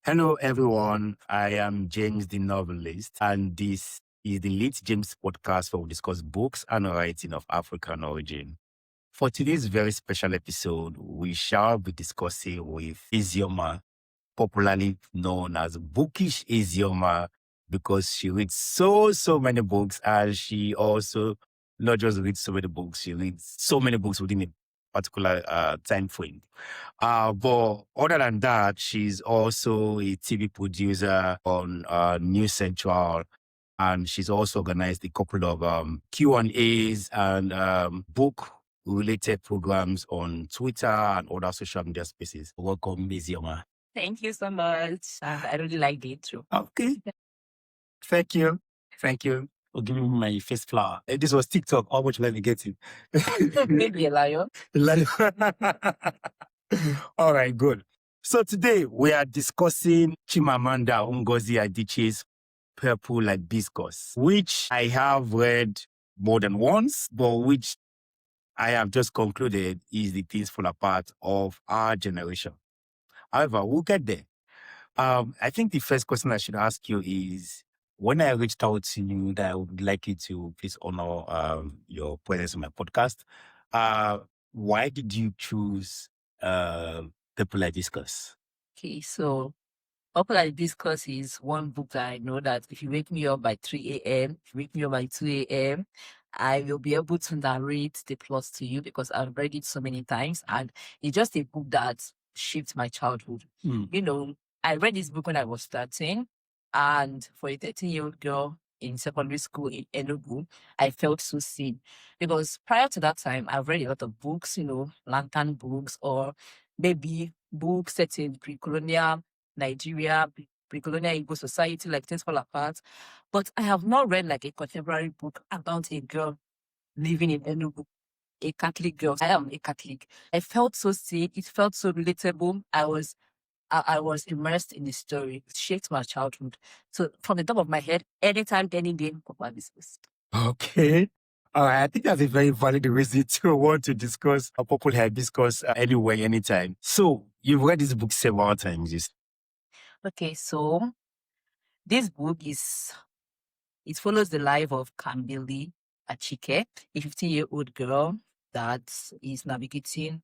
Hello, everyone. I am James, the novelist, and this is the Late James podcast where we discuss books and writing of African origin. For today's very special episode, we shall be discussing with Ezioma, popularly known as Bookish Ezioma, because she reads so many books, and she also not just reads so many books, she reads so many books within a particular time frame. But other than that, she's also a TV producer on News Central, and she's also organized a couple of Q&As and book-related programs on Twitter and other social media spaces. Welcome, Ms. Yoma. Thank you so much. I really like the intro. Okay. Thank you. Thank you for giving me my first flower. This was TikTok. How much let me get it? Maybe a lion. All right, good. So today we are discussing Chimamanda Ngozi Adichie's Purple Hibiscus, which I have read more than once, but which I have just concluded is the things fall apart of our generation. However, we'll get there. I think the first question I should ask you is, when I reached out to you that I would like you to please honor your presence on my podcast, why did you choose Purple Hibiscus? Okay, so Purple Hibiscus is one book that I know that if you wake me up by 3 a.m., if you wake me up by 2 a.m., I will be able to narrate the plot to you because I've read it so many times. And it's just a book that shaped my childhood. You know, I read this book when I was 13. And for a 13-year-old girl in secondary school in Enugu, I felt so seen. Because prior to that time, I've read a lot of books, lantern books or maybe books set in pre-colonial Nigeria, pre-colonial Igbo society, like Things Fall Apart. But I have not read like a contemporary book about a girl living in Enugu, a Catholic girl. I am a Catholic. I felt so seen. It felt so relatable. I was immersed in the story. It shaped my childhood. So from the top of my head, anytime, any day, Purple Hibiscus. Okay. All right. I think that's a very valid reason to want to discuss a Purple Hibiscus anywhere, anytime. So you've read this book several times. Okay, so this book it follows the life of Kambili Achike, a 15-year-old girl that is navigating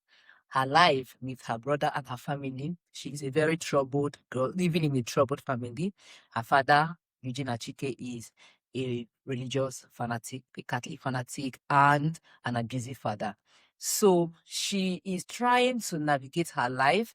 her life with her brother and her family. She is a very troubled girl, living in a troubled family. Her father, Eugene Achike, is a religious fanatic, a Catholic fanatic, and an abusive father. So she is trying to navigate her life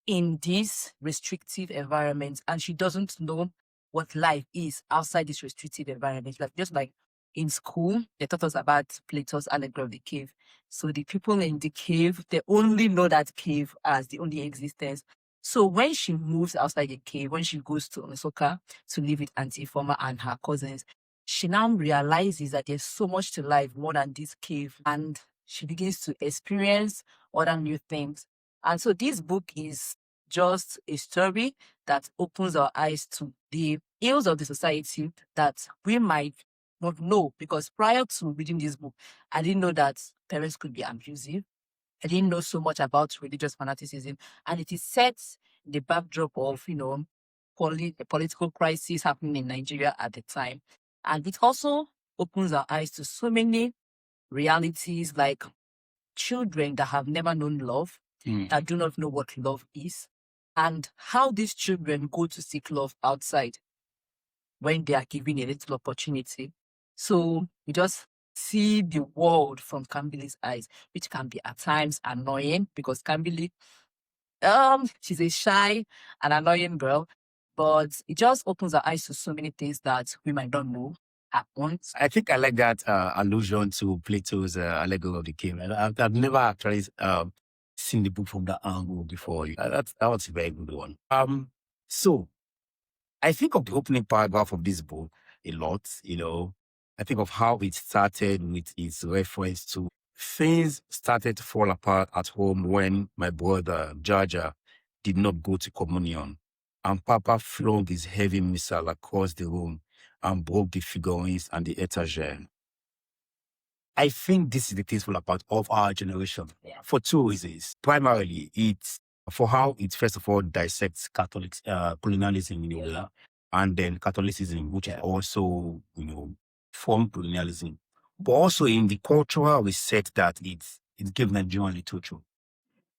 in this restrictive environment, and she doesn't know what life is outside this restrictive environment. Like just like in school, they taught us about Plato's allegory of the cave. So the people in the cave, they only know that cave as the only existence. So when she moves outside the cave, when she goes to Osaka to live with Auntie Forma and her cousins, she now realizes that there's so much to life more than this cave, and she begins to experience other new things. And so this book is just a story that opens our eyes to the ills of the society that we might not know. Because prior to reading this book, I didn't know that parents could be abusive. I didn't know so much about religious fanaticism. And it is set in the backdrop of, a political crisis happening in Nigeria at the time. And it also opens our eyes to so many realities, like children that have never known love, that do not know what love is, and how these children go to seek love outside when they are given a little opportunity. So you just see the world from Kambili's eyes, which can be at times annoying because Kambili, she's a shy and annoying girl, but it just opens our eyes to so many things that we might not know at once. I think I like that allusion to Plato's allegory of the cave. I've never actually seen the book from that angle before. That was a very good one. So I think of the opening paragraph of this book a lot. I think of how it started with its reference to things started to fall apart at home when my brother Jaja did not go to communion, and Papa flung his heavy missile across the room and broke the figurines and the etagere. I think this is the tasteful part of our generation for two reasons. Primarily, it for how it first of all dissects Catholic colonialism in a way, and then Catholicism, which is also, form colonialism, but also in the cultural reset that it gave Nigerian literature.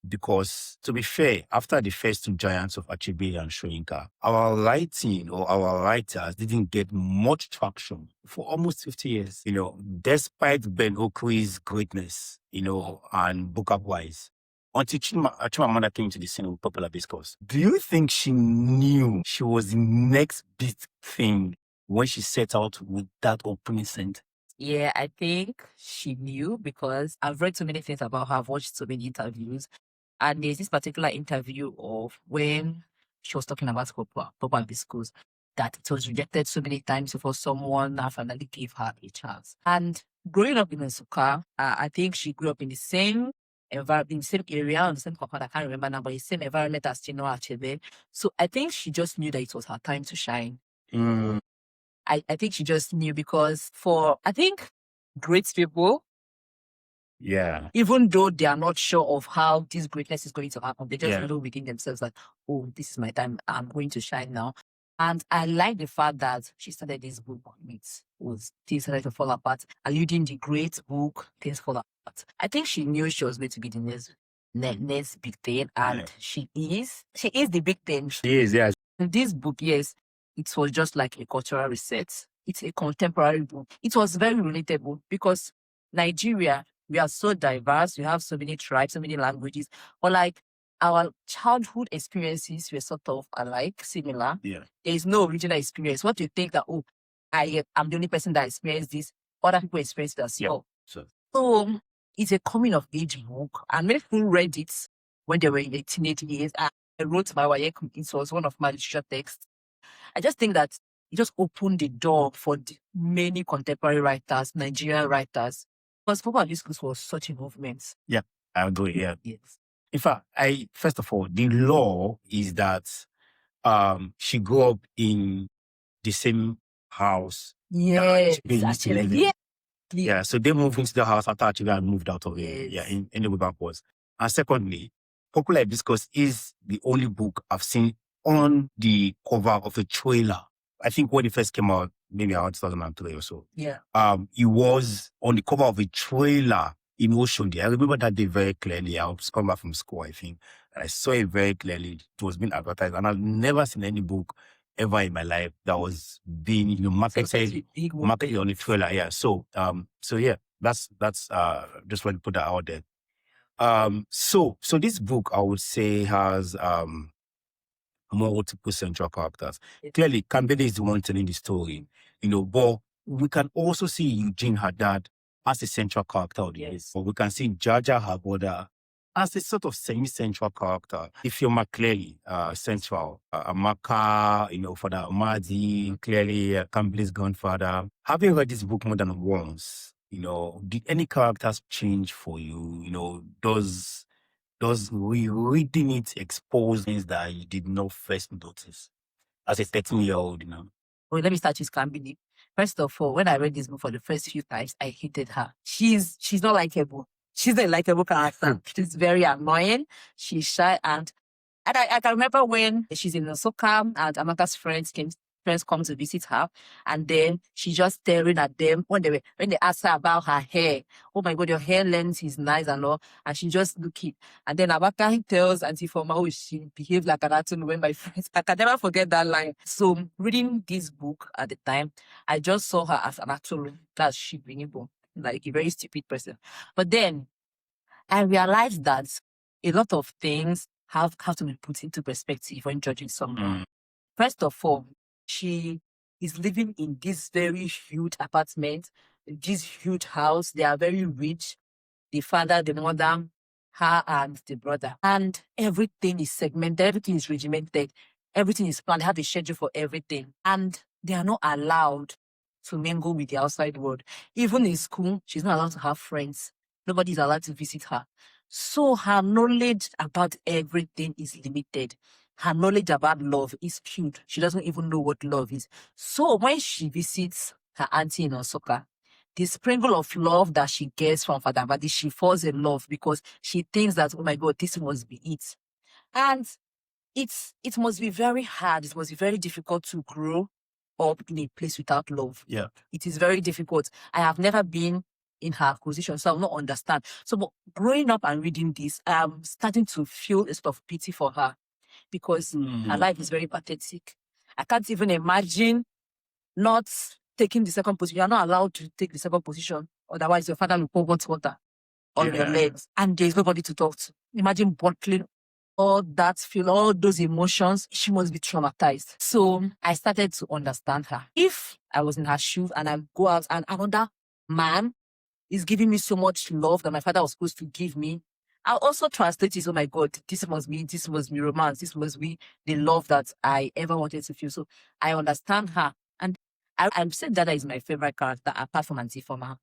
Because to be fair, after the first two giants of Achebe and Shoyinka, our writing or our writers didn't get much traction for almost 50 years, despite Ben Okri's greatness, and book up wise. Until Chimamanda came to the scene with Purple Hibiscus. Do you think she knew she was the next big thing when she set out with that opening sentence? Yeah, I think she knew because I've read so many things about her. I've watched so many interviews. And there's this particular interview of when she was talking about Purple Hibiscus, that it was rejected so many times before someone finally gave her a chance. And growing up in Nsukka, I think she grew up in the same environment, in the same area, on the same compound, I can't remember now, but the same environment as Chinua Achebe. So I think she just knew that it was her time to shine. I think she just knew because I think great people, even though they are not sure of how this greatness is going to happen, they just know within themselves that, oh, this is my time, I'm going to shine now. And I like the fact that she started this book with Things Started to Fall Apart, alluding the great book, Things Fall Apart. I think she knew she was going to be the next big thing, and she is the big thing. She is, yes. In this book, yes, it was just like a cultural reset. It's a contemporary book. It was very relatable because Nigeria, we are so diverse. We have so many tribes, so many languages. But like our childhood experiences were sort of alike, similar. Yeah. There is no original experience. What you think that, oh, I'm the only person that experienced this. Other people experienced it as well. So it's a coming of age book. And many people read it when they were in their teenage years. I wrote my WAEC. It was one of my literature texts. I just think that it just opened the door for many contemporary writers, Nigerian writers. Because Purple Hibiscus was such a movement. Yeah, I agree. Yeah. Yes. In fact, first of all, the law is that she grew up in the same house. Yes, actually. Yeah, so they moved into the house after Achebe had moved out of it. Yeah, in the way backwards. And secondly, Purple Hibiscus is the only book I've seen on the cover of a trailer. I think when it first came out, maybe around 2003 or so. Yeah. It was on the cover of a trailer in Ocean. I remember that day very clearly. I was coming back from school, I think. And I saw it very clearly. It was being advertised. And I've never seen any book ever in my life that was being marketed on a trailer. Yeah. So yeah, that's just want to put that out there. So this book, I would say, has multiple central characters. Clearly, Kambele is the one telling the story, but we can also see Eugene Haddad as a central character of this. Or we can see Jaja, her brother, as a sort of semi-central character. Ifeoma clearly central. Amaka, Father Amadi, clearly Kambele's grandfather. Having read this book more than once, did any characters change for you? Does reading it expose things that you did not first notice as a 13-year-old, Well, let me start with Kambili. First of all, when I read this book for the first few times, I hated her. She's not likable. She's a likable character. She's very annoying. She's shy, and I can remember when she's in Nsukka and Amaka's friends come to visit her, and then she's just staring at them when they asked her about her hair. Oh my God, your hair length is nice and all, and she just looking. And then Amaka tells Auntie Foma, oh, she behaved like an atom when my friends. I can never forget that line. So reading this book at the time, I just saw her as an actual that's she like a very stupid person. But then I realized that a lot of things have to be put into perspective when judging someone. First of all, she is living in this very huge apartment, this huge house. They are very rich. The father, the mother, her and the brother. And everything is segmented. Everything is regimented. Everything is planned. They have a schedule for everything. And they are not allowed to mingle with the outside world. Even in school, she's not allowed to have friends. Nobody is allowed to visit her. So her knowledge about everything is limited. Her knowledge about love is skewed. She doesn't even know what love is. So when she visits her auntie in Osaka, the sprinkle of love that she gets from Father Abadi, she falls in love because she thinks that, oh my God, this must be it. And it must be very hard. It must be very difficult to grow up in a place without love. Yeah. It is very difficult. I have never been in her position, so I will not understand. So, but growing up and reading this, I'm starting to feel a sort of pity for her because her life is very pathetic. I can't even imagine not taking the second position. You're not allowed to take the second position. Otherwise, your father will pour hot water on your legs and there's nobody to talk to. Imagine bottling all that, feel all those emotions. She must be traumatized. So I started to understand her. If I was in her shoes and I go out and another man is giving me so much love that my father was supposed to give me, I'll also translate it. Oh my God, this must be romance. This must be the love that I ever wanted to feel. So I understand her. And I said Dada is my favorite character apart from Auntie Forma.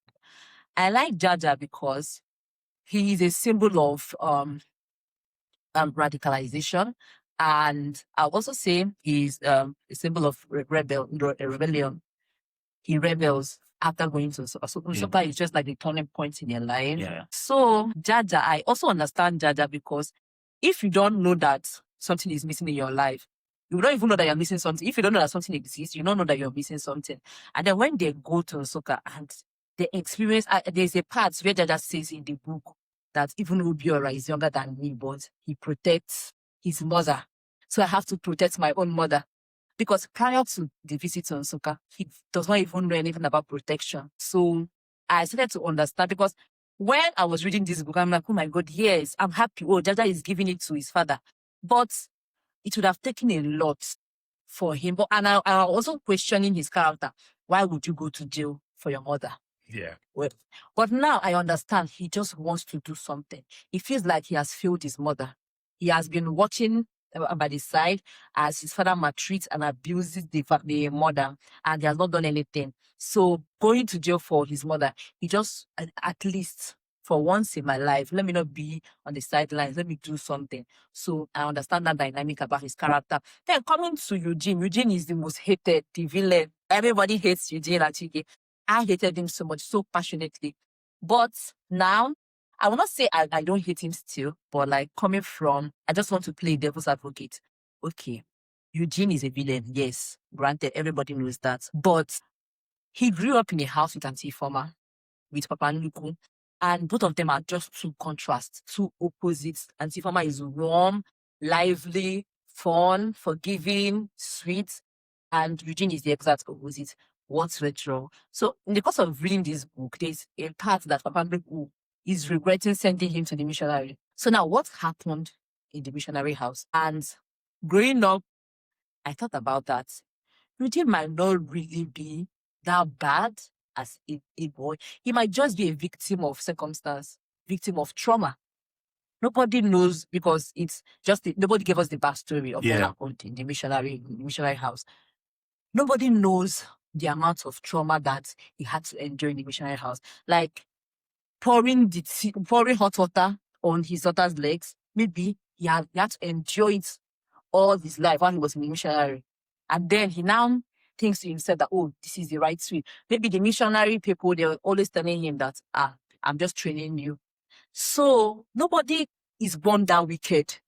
I like Jaja because he is a symbol of radicalization, and I'll also say he's a symbol of rebellion. He rebels after going to Soka. So Soka is just like the turning point in your life. Yeah. So Jaja, I also understand Jaja because if you don't know that something is missing in your life, you don't even know that you're missing something. If you don't know that something exists, you don't know that you're missing something. And then when they go to Soka and they experience, there's a part where Jaja says in the book that even Obiora is younger than me, but he protects his mother. So I have to protect my own mother. Because prior to the visit to Nsukka, he does not even know anything about protection. So I started to understand because when I was reading this book, I'm like, oh my God, yes, I'm happy. Oh, Jaja is giving it to his father. But it would have taken a lot for him. And I also questioning his character. Why would you go to jail for your mother? Yeah. Well, but now I understand he just wants to do something. He feels like he has failed his mother. He has been watching by the side as his father maltreats and abuses the mother, and he has not done anything. So going to jail for his mother, he just, at least for once in my life, let me not be on the sidelines, let me do something. So I understand that dynamic about his character. Then coming to Eugene is the most hated, the villain. Everybody hates Eugene Achike. I hated him so much, so passionately. But now, I will not say I don't hate him still, but like coming from, I just want to play devil's advocate. Okay, Eugene is a villain, yes, granted, everybody knows that. But he grew up in a house with Auntie Forma, with Papa Nuku, and both of them are just two contrasts, two opposites. Auntie Forma is warm, lively, fun, forgiving, sweet, and Eugene is the exact opposite. What's retro? So in the course of reading this book, there's a part that Papa Nuku is regretting sending him to the missionary. So now what happened in the missionary house? And growing up, I thought about that. Eugene might not really be that bad as a boy. He might just be a victim of circumstance, victim of trauma. Nobody knows because it's just nobody gave us the backstory of what happened in the missionary house. Nobody knows the amount of trauma that he had to endure in the missionary house. Like pouring hot water on his daughter's legs. Maybe he had to endure it all his life while he was in the missionary. And then he now thinks to himself that, oh, this is the right way. Maybe the missionary people, they were always telling him that, I'm just training you. So nobody is born that wicked.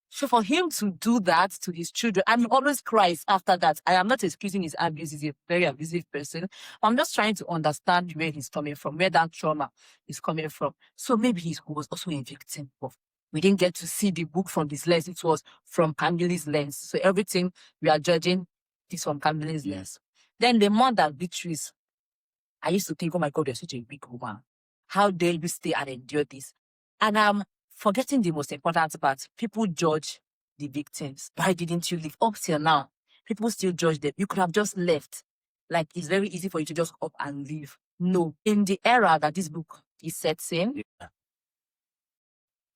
So for him to do that to his children, and he always cries after that. I am not excusing his abuse. He's a very abusive person. I'm just trying to understand where he's coming from, where that trauma is coming from. So maybe he was also a victim of. We didn't get to see the book from this lens. It was from Camille's lens. So everything we are judging is from Camille's lens. Then the mother, Beatrice, I used to think, oh my God, you're such a big woman. How dare you stay and endure this? And I'm forgetting the most important part. People judge the victims. Why didn't you leave? Up till now, people still judge them. You could have just left. Like, it's very easy for you to just up and leave. No. In the era that this book is set in,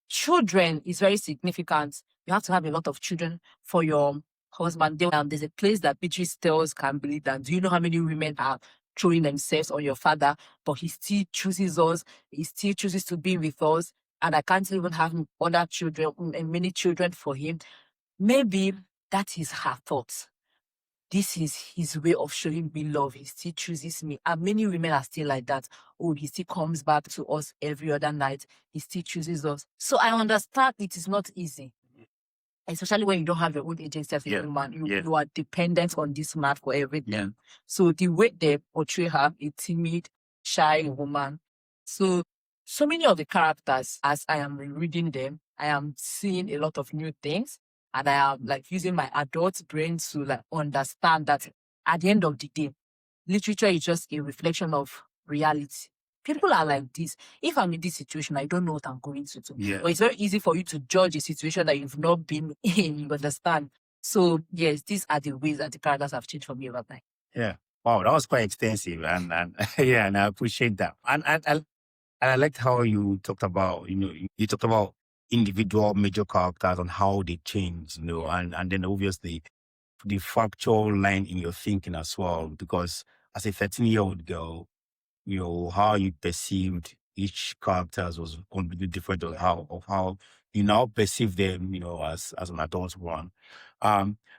children is very significant. You have to have a lot of children for your husband. There's a place that Beatrice tells Camille that, do you know how many women are throwing themselves on your father, but he still chooses us. He still chooses to be with us. And I can't even have other children, many children for him. Maybe that is her thoughts. This is his way of showing me love. He still chooses me. And many women are still like that. Oh, he still comes back to us every other night. He still chooses us. So I understand it is not easy. especially when you don't have your own agency as a Yeah. human, Yeah. you are dependent on this man for everything. Yeah. So the way they portray her, a timid, shy woman. So many of the characters, as I am reading them, I am seeing a lot of new things, and I am like using my adult brain to like understand that at the end of the day, literature is just a reflection of reality. People are like this. If I'm in this situation, I don't know what I'm going to do. Yeah. But it's very easy for you to judge a situation that you've not been in, you understand? So yes, these are the ways that the characters have changed for me over time. Yeah. Wow, that was quite extensive, and yeah, and I appreciate that. And I liked how you talked about, you talked about individual major characters and how they change, and then obviously the factual line in your thinking as well, because as a 13-year-old girl, how you perceived each characters was completely different of how you now perceive them, as an adult one.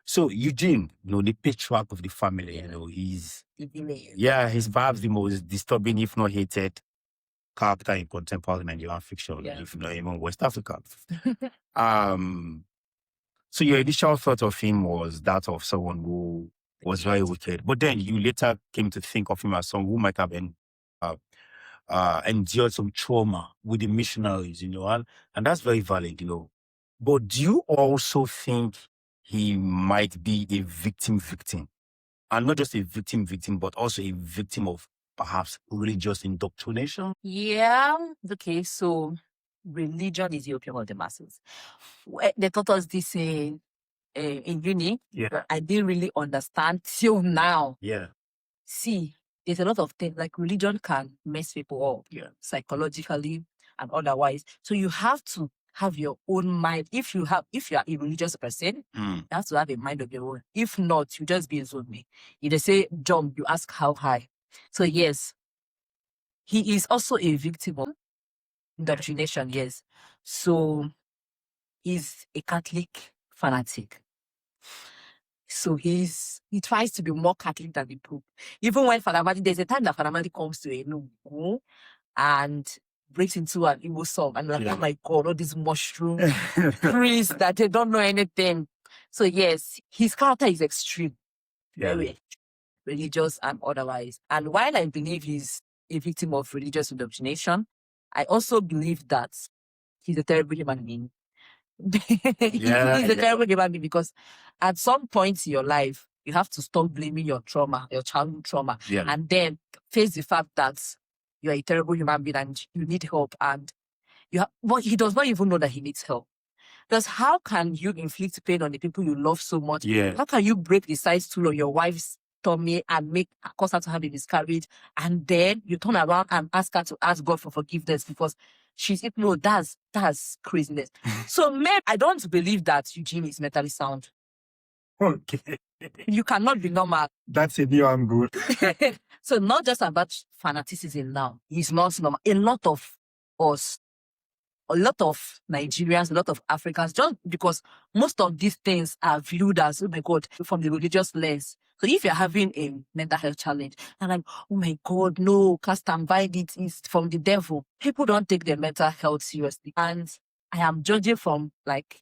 So Eugene, the patriarch of the family, he's perhaps the most disturbing, if not hated, character in contemporary Nigerian fiction, if not even West Africa. So your initial thought of him was that of someone who was very wicked, but then you later came to think of him as someone who might have endured some trauma with the missionaries, and that's very valid, But do you also think he might be a victim, and not just a victim, but also a victim of perhaps religious indoctrination? Yeah. Okay. So religion is the opium of the masses. They taught us this in uni. Yeah. I didn't really understand till now. Yeah. See, there's a lot of things like religion can mess people up, psychologically and otherwise. So you have to have your own mind. If you are a religious person, you have to have a mind of your own. If not, you just be a zombie. If they say jump, you ask how high. So yes, he is also a victim of indoctrination. Yes, so he's a Catholic fanatic. So he tries to be more Catholic than the Pope. Even when Father Madi, there's a time that Father Madi comes to Enugu and breaks into an Igbo song. And like, oh my God, all these mushroom priests that they don't know anything. So yes, his character is extreme. Very religious and otherwise. And while I believe he's a victim of religious indoctrination, I also believe that he's a terrible human being. He's a terrible human being because at some point in your life, you have to stop blaming your trauma, your childhood trauma, and then face the fact that you're a terrible human being and you need help. And but he does not even know that he needs help. Because how can you inflict pain on the people you love so much? Yeah. How can you break the size tool on your wife's tummy and cause her to have a miscarriage, and then you turn around and ask her to ask God for forgiveness because she's no, that's craziness. So maybe I don't believe that Eugene is mentally sound. Okay. You cannot be normal. That's a new angle. So not just about fanaticism now. He's not normal. A lot of us, a lot of Nigerians, a lot of Africans, just because most of these things are viewed as, oh my God, from the religious lens. So if you're having a mental health challenge, and like, oh my God, no, cast and bind, it is from the devil. People don't take their mental health seriously. And I am judging from like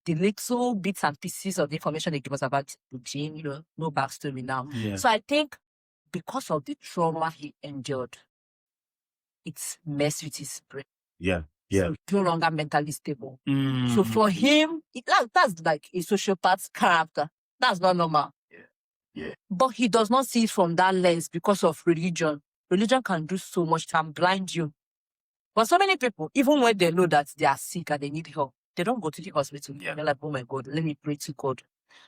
the little bits and pieces of the information they give us about Eugene, no backstory now. Yeah. So I think because of the trauma he endured, it's messed with his brain. Yeah. So no longer mentally stable. So for him, that's like a sociopath's character. That's not normal. Yeah. But he does not see it from that lens because of religion. Religion can do so much to blind you. But so many people, even when they know that they are sick and they need help, they don't go to the hospital. They're like, oh my God, let me pray to God.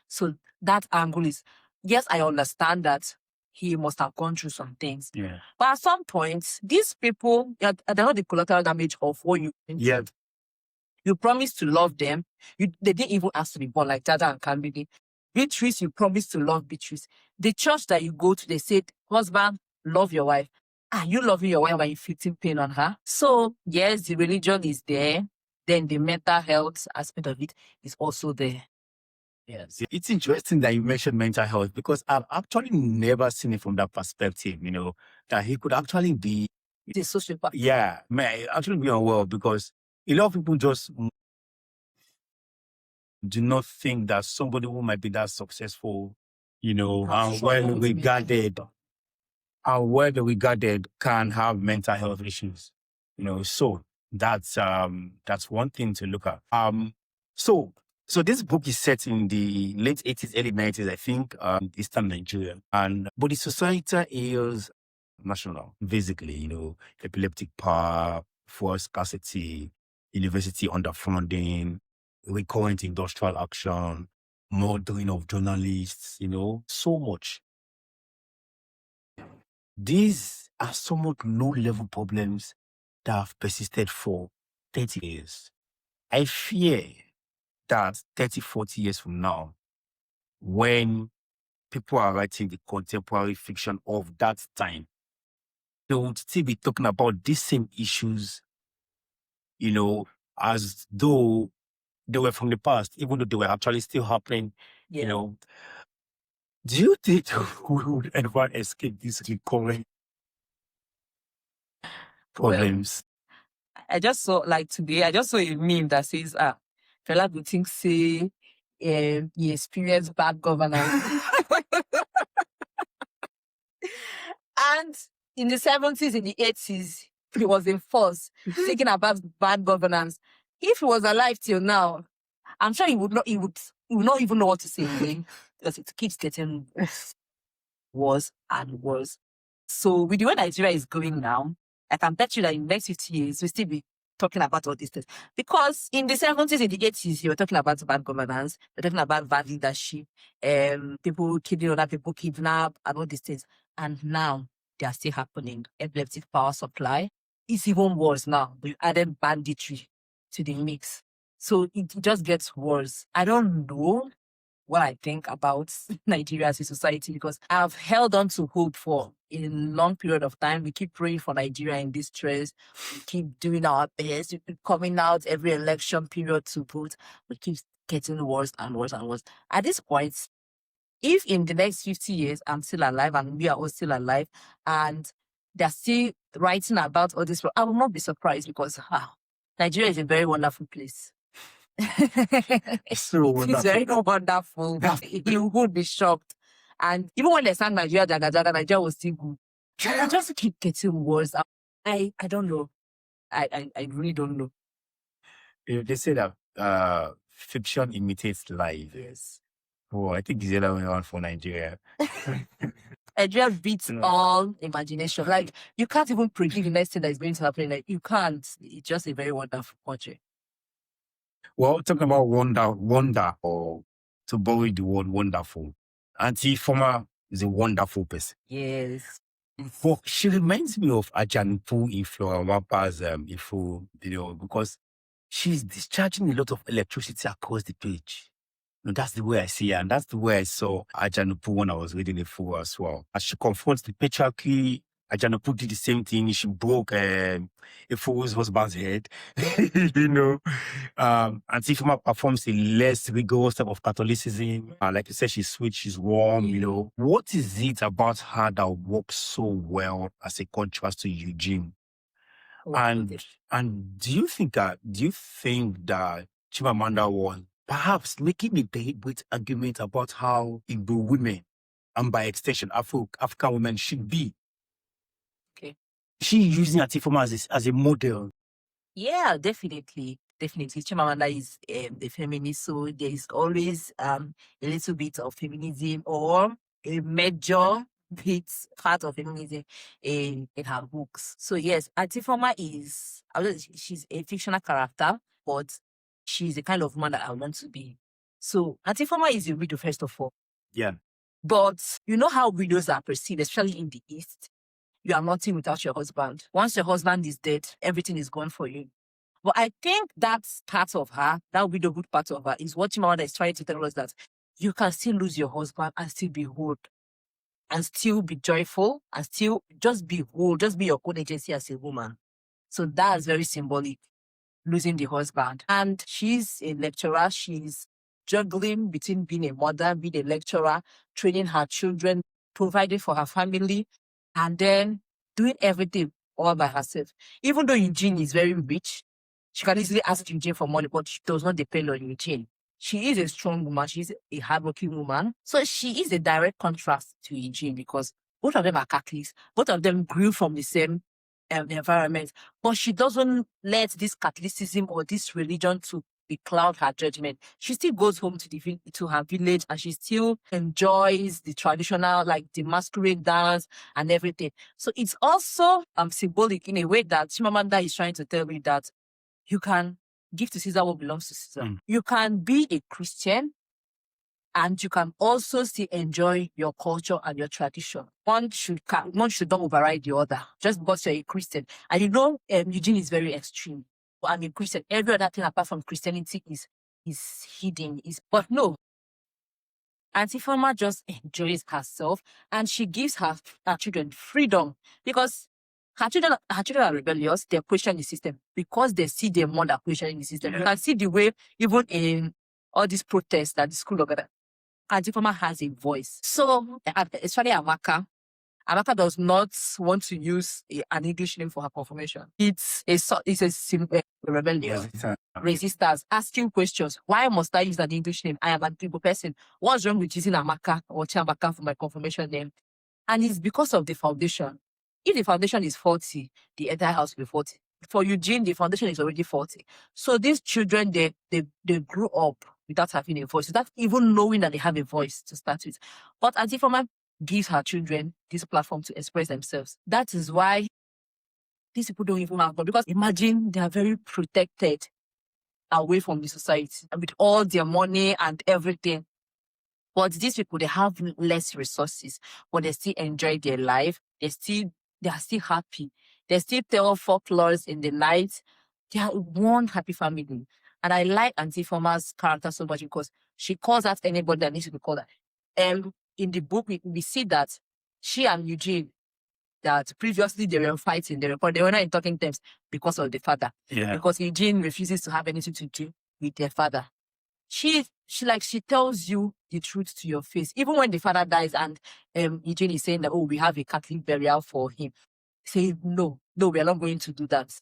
So that angle is, yes, I understand that he must have gone through some things. Yeah. But at some point, these people, they're not the collateral damage of what you did. Yeah. You promised to love them. They didn't even ask to be born like Jaja and Kambidi. Beatrice, you promised to love Beatrice. The church that you go to, they said, husband, love your wife. Are you loving your wife by inflicting pain on her? So, yes, the religion is there. Then the mental health aspect of it is also there. Yes. It's interesting that you mentioned mental health because I've actually never seen it from that perspective, that he could actually be the sociopath. Yeah, may actually be unwell because a lot of people just do not think that somebody who might be that successful, Have and struggles with well regarded can have mental health issues. So that's one thing to look at. So this book is set in the late 80s, early 90s, I think, Eastern Nigeria. But the societal areas national, basically, epileptic power, fuel scarcity, university underfunding, recurrent industrial action, murdering of journalists, so much. These are somewhat low-level problems that have persisted for 30 years. I fear that 30, 40 years from now, when people are writing the contemporary fiction of that time, they would still be talking about these same issues, as though they were from the past, even though they were actually still happening, Do you think we would ever escape these recurring problems? I just saw, like today, I just saw a meme that says, Fela Kuti say he experienced bad governance. And in the 70s, in the 80s, he was in force, thinking about bad governance. If he was alive till now, I'm sure he would not even know what to say again, because it keeps getting worse and worse. So with the way Nigeria is going now, I can bet you that in the next 50 years, we'll still be talking about all these things. Because in the 70s, in the 80s, you were talking about bad governance, you're talking about bad leadership, people killing other people, kidnap, and all these things. And now they are still happening. Epileptic power supply is even worse now. We added banditry to the mix. So it just gets worse. I don't know what I think about Nigeria as a society, because I've held on to hope for a long period of time. We keep praying for Nigeria in distress. We keep doing our best. We keep coming out every election period to vote. We keep getting worse and worse and worse. At this point, if in the next 50 years I'm still alive and we are all still alive and they're still writing about all this, I will not be surprised, because Nigeria is a very wonderful place. So wonderful. It's very wonderful. You would be shocked. And even when they sang Nigeria Jaga Jaga, Nigeria was still good. I just keep getting worse. I don't know. I really don't know. They say that fiction imitates life. Yes. Oh, I think it's the other way around for Nigeria. Nigeria beats all imagination. Like, you can't even predict the next thing that is going to happen. Like, you can't. It's just a very wonderful country. Well, talking about wonder, or to borrow the word wonderful, Auntie Former is a wonderful person. Yes. But she reminds me of Ajanipu in Flora Wapa's info video, because she's discharging a lot of electricity across the page. That's the way I see her, and that's the way I saw Ajanipu when I was reading the full as well. As she confronts the patriarchy, Ajanipu did the same thing. She broke a fool's husband's head, And Tifima performs a less rigorous type of Catholicism. Like you said, she's sweet, she's warm, What is it about her that works so well as a contrast to Eugene? And do you think that Chimamanda was perhaps making a deliberate argument about how Igbo women, and by extension African women, should be? Okay. She using Atifoma as a model. Yeah, definitely. Chimamanda is the feminist, so there is always a little bit of feminism, or a major bit part of feminism in her books. So yes, Atifoma she's a fictional character, but she's the kind of woman that I want to be. So Atifoma is a widow, first of all. Yeah. But you know how widows are perceived, especially in the East. You are nothing without your husband. Once your husband is dead, everything is gone for you. But I think that's part of her, that widowhood part of her, is what Chimamanda is trying to tell us, that you can still lose your husband and still be whole, and still be joyful, and still just be whole, just be your own agency as a woman. So that's very symbolic, losing the husband. And she's a lecturer. She's juggling between being a mother, being a lecturer, training her children, providing for her family, and then doing everything all by herself. Even though Eugene is very rich, she can easily ask Eugene for money, but she does not depend on Eugene. she is a strong woman. She's a hardworking woman. So she is a direct contrast to Eugene because both of them are Catholics. Both of them grew from the same environment. But she doesn't let this Catholicism or this religion to cloud her judgment. She still goes home to her village and she still enjoys the traditional, like the masquerade dance and everything. So it's also symbolic in a way that Chimamanda is trying to tell me that you can give to Caesar what belongs to Caesar. You can be a Christian and you can also still enjoy your culture and your tradition. One should not override the other just because you're a Christian. And Eugene is very extreme. I'm a Christian. Every other thing apart from Christianity is hidden. But no. Auntie Forma just enjoys herself and she gives her children freedom because her children are rebellious. They question the system because they see their mother questioning the system. You can see the way even in all these protests at the school of Auntie Forma has a voice. So especially Amaka does not want to use an English name for her confirmation. It's a simple rebellion, resistance, asking questions. Why must I use an English name? I am an Igbo person. What's wrong with using Amaka or Chiamaka for my confirmation name? And it's because of the foundation. If the foundation is faulty, the entire house will be faulty. For Eugene, the foundation is already faulty. So these children, they grew up without having a voice, without even knowing that they have a voice to start with. But Auntie Forma gives her children this platform to express themselves. That is why these people don't even have God. Because imagine they are very protected away from the society with all their money and everything. But these people, they have less resources, but they still enjoy their life. They are still happy. They still tell folklores in the night. They are one happy family. And I like Auntie Forma's character so much because she calls out anybody that needs to be called out. In the book, we see that she and Eugene, that previously they were fighting, they were not in talking terms because of the father. Yeah. Because Eugene refuses to have anything to do with their father. She tells you the truth to your face. Even when the father dies and Eugene is saying that, oh, we have a Catholic burial for him. Say, no, we are not going to do that.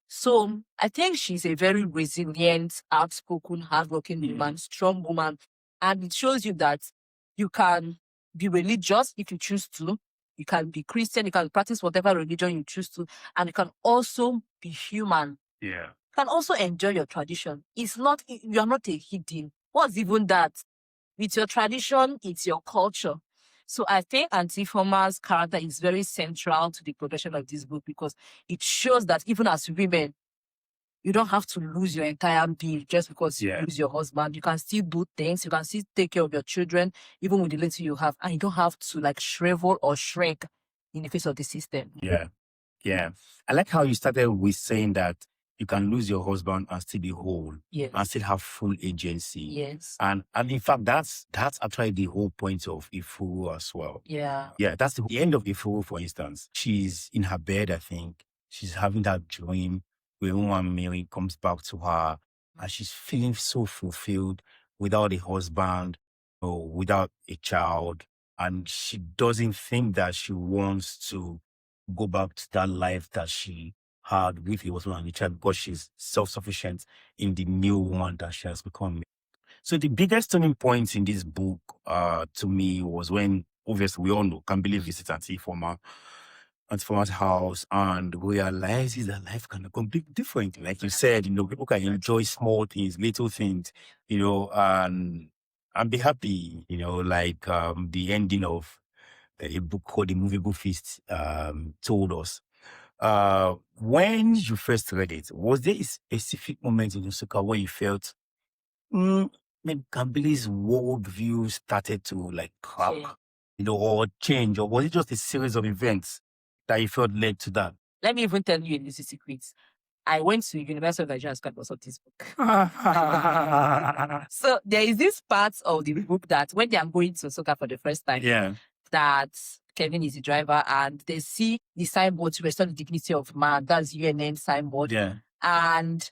So I think she's a very resilient, outspoken, hardworking woman, strong woman. And it shows you that you can be religious if you choose to. You can be Christian. You can practice whatever religion you choose to. And you can also be human. Yeah. You can also enjoy your tradition. You are not a hidden. What's even that? With your tradition, it's your culture. So I think Auntie Forma's character is very central to the progression of this book because it shows that even as women, you don't have to lose your entire being just because you lose your husband. You can still do things. You can still take care of your children, even with the little you have. And you don't have to shrivel or shrink in the face of the system. Yeah. Yeah. I like how you started with saying that you can lose your husband and still be whole. Yes. And still have full agency. Yes. And in fact, that's actually the whole point of Ifuru as well. Yeah. Yeah, that's the end of Ifuru, for instance. She's in her bed, I think. She's having that dream where one Mary comes back to her and she's feeling so fulfilled without a husband or without a child. And she doesn't think that she wants to go back to that life that she had with a husband and a child because she's self-sufficient in the new woman that she has become. So the biggest turning point in this book to me was when, obviously, we all know, can't believe visits Auntie Forma's house and realizes that life can be completely different. Like you said, people can enjoy small things, little things, and be happy, like the ending of a book called The Movable Feast told us. When you first read it, was there a specific moment in Nsukka where you felt maybe Kambili's worldview started to crack, or change, or was it just a series of events that you felt led to that? Let me even tell you a little secret. I went to University of Nigeria because of this book. So there is this part of the book that when they are going to Nsukka for the first time, that Kevin is the driver and they see the signboard to restore the dignity of man. That's UNN signboard. Yeah. And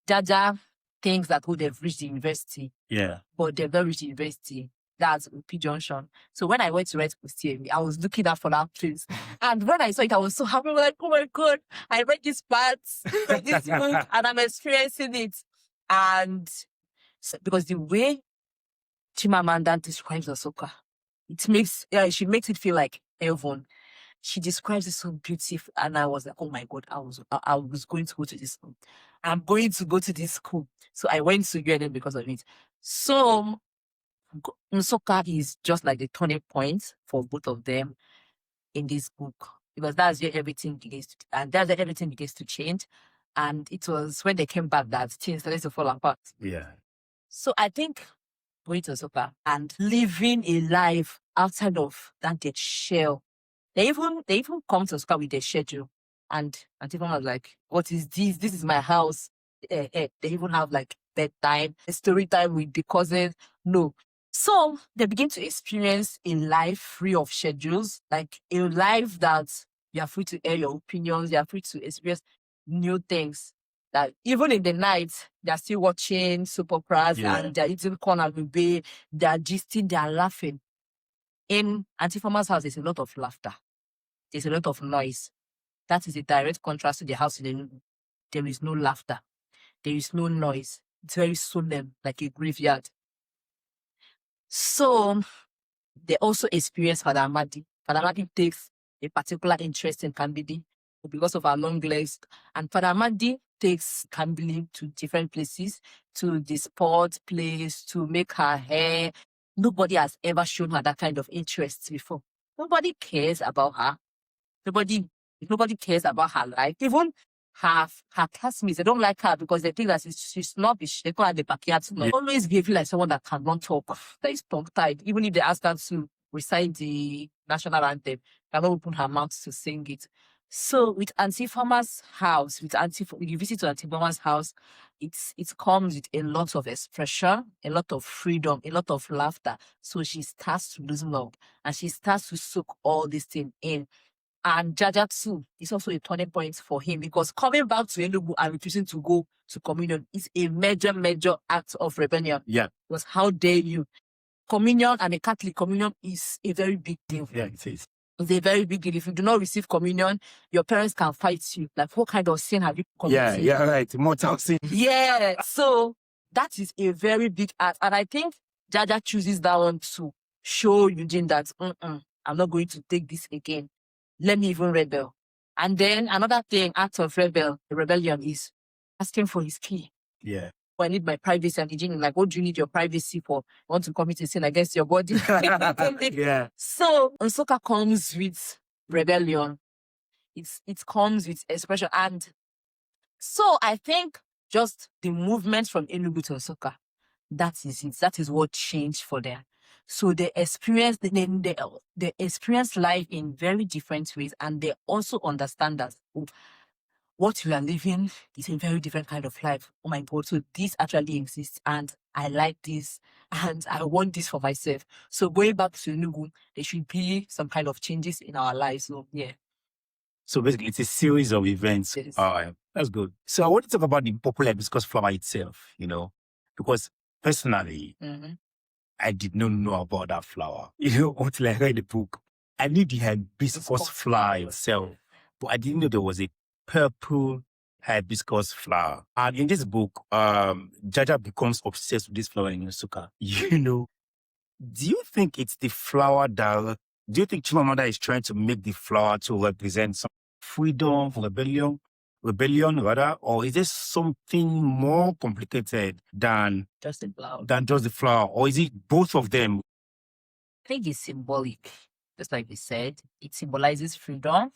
Jaja thinks that they've reached the university. Yeah. But they've not reached the university. That's P Junction. So when I went to Red Postier, I was looking out for that place. And when I saw it, I was so happy. I was like, oh my God, I read this part, this book, and I'm experiencing it. And because the way Chimamanda describes Nsukka, she makes it feel like heaven. She describes it so beautiful, and I was like, oh my God, I was going to go to this school. I'm going to go to this school. So I went to UNM because of it. So Nsukka is just like the turning point for both of them in this book, because that's where everything begins to change. And it was when they came back that things started to fall apart. Yeah. So I think going to Nsukka and living a life outside of that dead shell. They even come to Nsukka with their schedule. And Antiphon was like, what is this? This is my house. They even have like bedtime, a story time with the cousins. No. So they begin to experience a life free of schedules, like a life that you are free to air your opinions, you are free to experience new things. That even in the night, they are still watching soap operas and they're eating corn and bay, they're gisting, they're laughing. In Antiphon's house, there's a lot of laughter. There's a lot of noise. That is a direct contrast to the house in Enugu. There is no laughter. There is no noise. It's very solemn, like a graveyard. So they also experience Father Amadi. Father Amadi takes a particular interest in Kambili because of her long legs. And Father Amadi takes Kambili to different places, to the sport place, to make her hair. Nobody has ever shown her that kind of interest before. Nobody cares about her. Nobody cares about her life. Even her classmates, they don't like her because they think that she's snobbish. They call her the backyard. Always behaving like someone that cannot talk. That is tongue-tied. Even if they ask her to recite the national anthem, cannot open her mouth to sing it. So with Antiphon's house, you visit to Antiphon's house, it comes with a lot of expression, a lot of freedom, a lot of laughter. So she starts to loosen up and she starts to soak all this thing in. And Jaja too is also a turning point for him, because coming back to Enugu and refusing to go to communion is a major, major act of rebellion. Yeah. Because how dare you? Communion and a Catholic communion is a very big deal. Yeah, it is. It's a very big deal. If you do not receive communion, your parents can fight you. Like, what kind of sin have you committed? Yeah, right. Mortal sin. Yeah. So that is a very big act. And I think Jaja chooses that one to show Eugene that I'm not going to take this again. Let me even rebel. And then another thing, act of rebellion is asking for his key. Yeah. I need my privacy. And Eugene is like, what do you need your privacy for? You want to commit a sin against your body? Yeah. So Nsukka comes with rebellion. It comes with expression. And so I think just the movement from Enugu to Nsukka, that is it. That is what changed for them. So they experience life in very different ways, and they also understand that what we are living is a very different kind of life. Oh my God, so this actually exists, and I like this, and I want this for myself. So going back to Enugu, there should be some kind of changes in our lives. So yeah. So basically, it's a series of events. Yes. That's good. So I want to talk about the Purple Hibiscus flower itself, because personally, I did not know about that flower, until I read the book. I knew the hibiscus flower itself, but I didn't know there was a purple hibiscus flower. And in this book, Jaja becomes obsessed with this flower in Nsukka. Do you think it's the flower do you think Chimamanda is trying to make the flower to represent some freedom, rebellion rather, or is there something more complicated than just the flower? Or is it both of them? I think it's symbolic. Just like we said, it symbolizes freedom,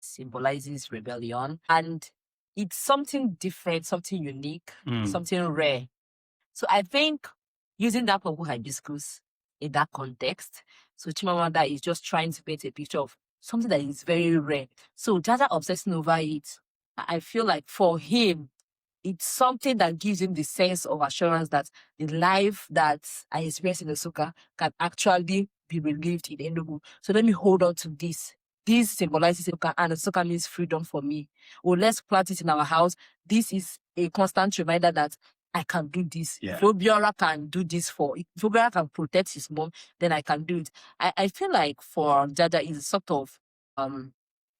symbolizes rebellion, and it's something different, something unique, something rare. So I think using that purple hibiscus in that context, so Chimamanda is just trying to paint a picture of something that is very rare. So Jaja obsessing over it, I feel like for him, it's something that gives him the sense of assurance that the life that I experienced in Nsukka can actually be relived in Enugu. So let me hold on to this. This symbolizes Nsukka, and Nsukka means freedom for me. Oh, let's plant it in our house. This is a constant reminder that I can do this. Yeah. If Obiora can do this if Obiora can protect his mom, then I can do it. I feel like for Jaja, it's sort of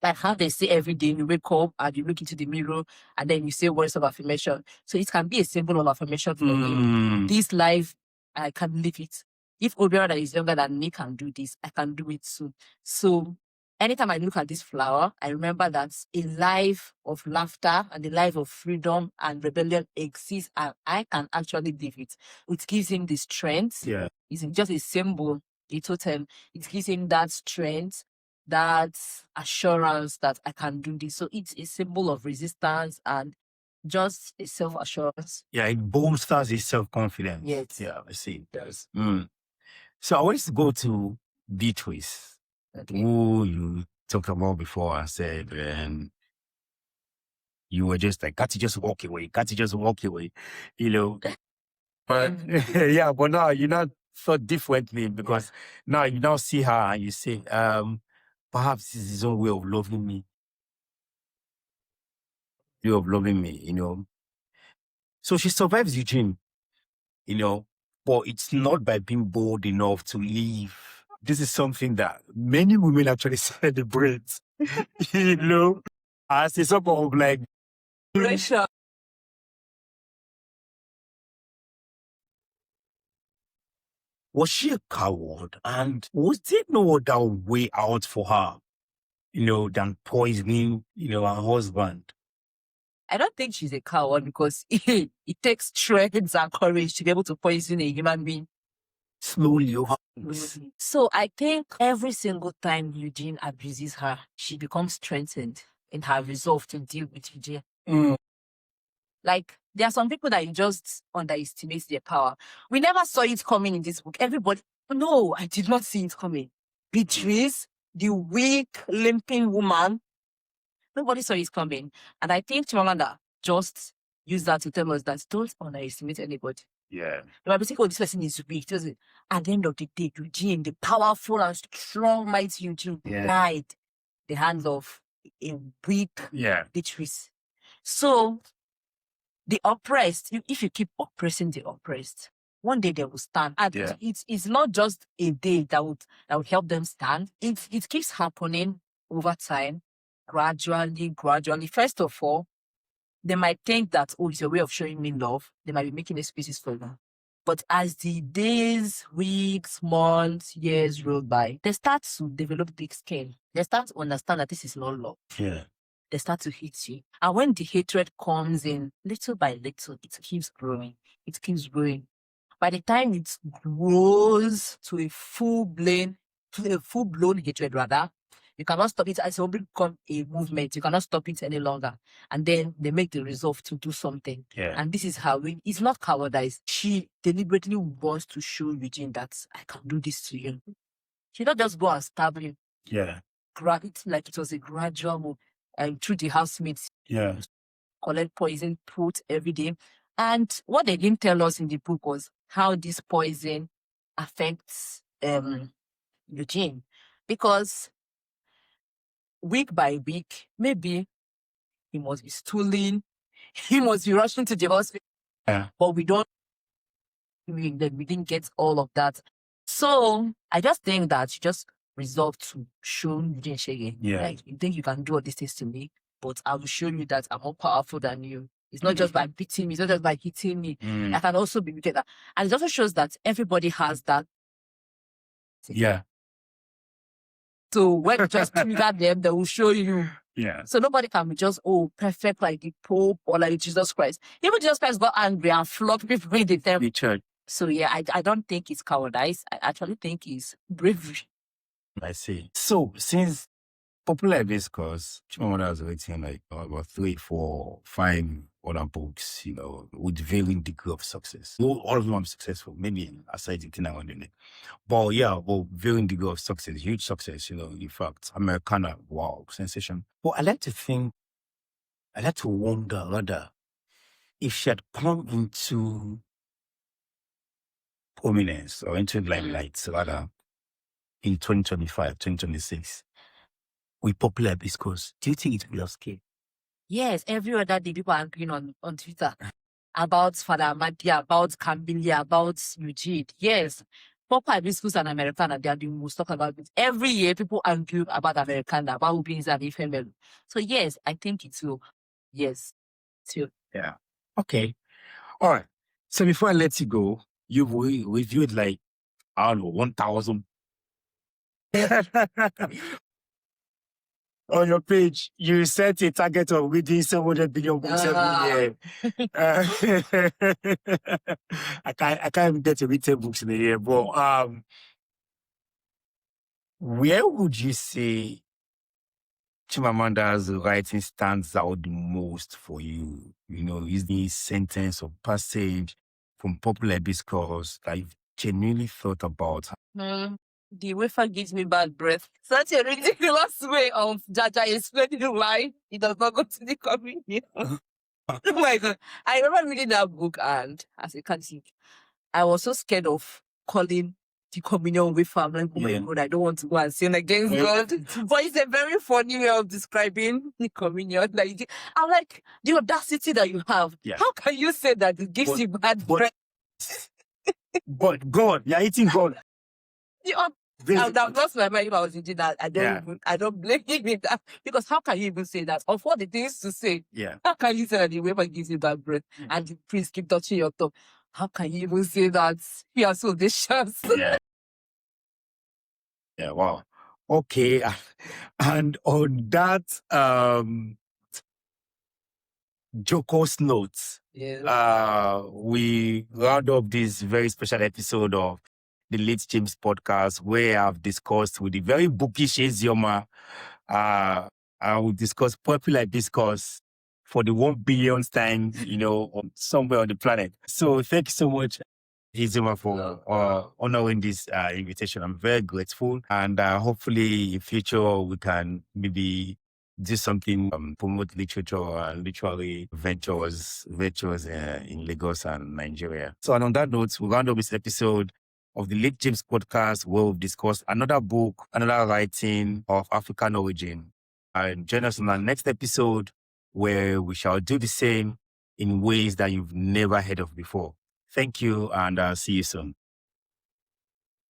like how they say every day you wake up and you look into the mirror and then you say words of affirmation. So it can be a symbol of affirmation for me. This life, I can live it. If Obiora that is younger than me can do this, I can do it too. So anytime I look at this flower, I remember that a life of laughter and a life of freedom and rebellion exists, and I can actually live it. It gives him the strength. Yeah. It's just a symbol, a totem. It gives him that strength, that assurance that I can do this. So it's a symbol of resistance and just a self-assurance. Yeah, it bolsters his self-confidence. Yes. Yeah, I see it does. So I wanted to go to Beatrice, who you talked about before and said, and you were just like, can't you just walk away? Can't you just walk away? You know? But yeah, but now you not thought differently because now you now see her and you say, perhaps this is his own way of loving me. Way of loving me, you know. So she survives Eugene, you know, but it's not by being bold enough to leave. This is something that many women actually celebrate, you know, as a sort of like Pressure. Was she a coward? And was there no other way out for her, you know, than poisoning, you know, her husband? I don't think she's a coward because it takes strength and courage to be able to poison a human being Slowly. So I think every single time Eugene abuses her, she becomes strengthened in her resolve to deal with Eugene. Like, there are some people that you just underestimate their power. We never saw it coming in this book. Everybody, no, I did not see it coming. Beatrice, the weak, limping woman, nobody saw it coming. And I think Chimamanda just used that to tell us that don't underestimate anybody. Yeah. You might be thinking, oh, this person is weak. At the end of the day, Eugene, the powerful and strong, mighty Eugene, died the hands of a weak Beatrice. So the oppressed, if you keep oppressing the oppressed, one day they will stand. And it's not just a day that would help them stand. It keeps happening over time, gradually. First of all, they might think that, oh, it's a way of showing me love. They might be making excuses for them. But as the days, weeks, months, years roll by, they start to develop thick skin. They start to understand that this is not love. Yeah. They start to hate you. And when the hatred comes in, little by little, it keeps growing. It keeps growing. By the time it grows to a full-blown hatred, rather, you cannot stop it. As it will become a movement, you cannot stop it any longer. And then they make the resolve to do something. Yeah. And this is how it's not cowardice. She deliberately wants to show Eugene that I can do this to you. She don't just go and stab him. Yeah. It like it was a gradual move. Through the housemates. Yeah. Collect poison, put every day. And what they didn't tell us in the book was how this poison affects Eugene. Because week by week, maybe he must be stooling, he must be rushing to the hospital. Yeah. But we didn't get all of that. So I just think that you just resolved to show Eugene Shege. Yeah. Like, you think you can do all these things to me, but I will show you that I'm more powerful than you. It's not just by beating me, it's not just by hitting me. I can also be wicked. And it also shows that everybody has that. Yeah. So when you just trigger them, they will show you. Yeah. So nobody can be just, perfect like the Pope or like Jesus Christ. Even Jesus Christ got angry and flogged people in the temple. Church. So yeah, I don't think it's cowardice. I actually think it's bravery. I see. So since Purple Hibiscus, Chimamanda has written like about 3, 4, 5 other books, you know, with varying degree of success. All of them are successful, maybe aside the thing I want to do. But yeah, varying degree of success, huge success, you know, in fact, Americana, wow, sensation. But I like to wonder rather if she had come into prominence or into limelight rather in 2025, 2026 with Purple Hibiscus, do you think it will have scaled? Yes, every other day people are agreeing on Twitter about Father Amadi, about Cambilia, about Eugene. Yes. Purple Hibiscus and Americana, they are the most talked about it. Every year, people argue about Americana, about who beings and ephemeral. So yes, I think it will. Yes, it will. Yeah. Okay. All right. So before I let you go, you've reviewed like, I don't know, 1,000 on your page. You set a target of reading 700 billion books every year. I can't even get to read 10 books in a year. But where would you say Chimamanda's writing stands out the most for you? You know, is the sentence or passage from Purple Hibiscus that you've genuinely thought about? The wafer gives me bad breath. Such a ridiculous way of Jaja explaining why he does not go to the communion. Oh my God. I remember reading that book, and as a Catholic, I was so scared of calling the communion wafer. I'm like, oh my God, I don't want to go and sin against God. But it's a very funny way of describing the communion. Like, I'm like, the audacity that you have. Yeah. How can you say that it gives you bad breath? But God, you're eating God. I would have lost my mind if I was eating that. I don't blame him in that. Because how can you even say that? Of all the things to say, how can you say that the wafer gives you bad breath and the priest keep touching your tongue? How can you even say that? You are so audacious. Yeah, wow. Okay. And on that jocose note, we round up this very special episode of the Late James podcast, where I've discussed with the very bookish Ezioma. I will discuss Purple Hibiscus for the 1 billionth time, you know, somewhere on the planet. So thank you so much, Ezioma, for honoring this invitation. I'm very grateful, and hopefully in future we can maybe do something, promote literature and literary ventures in Lagos and Nigeria. So, and on that note, we'll round up this episode of the Late James podcast, where we've discussed another book, another writing of African origin. And join us on our next episode, where we shall do the same in ways that you've never heard of before. Thank you, and see you soon.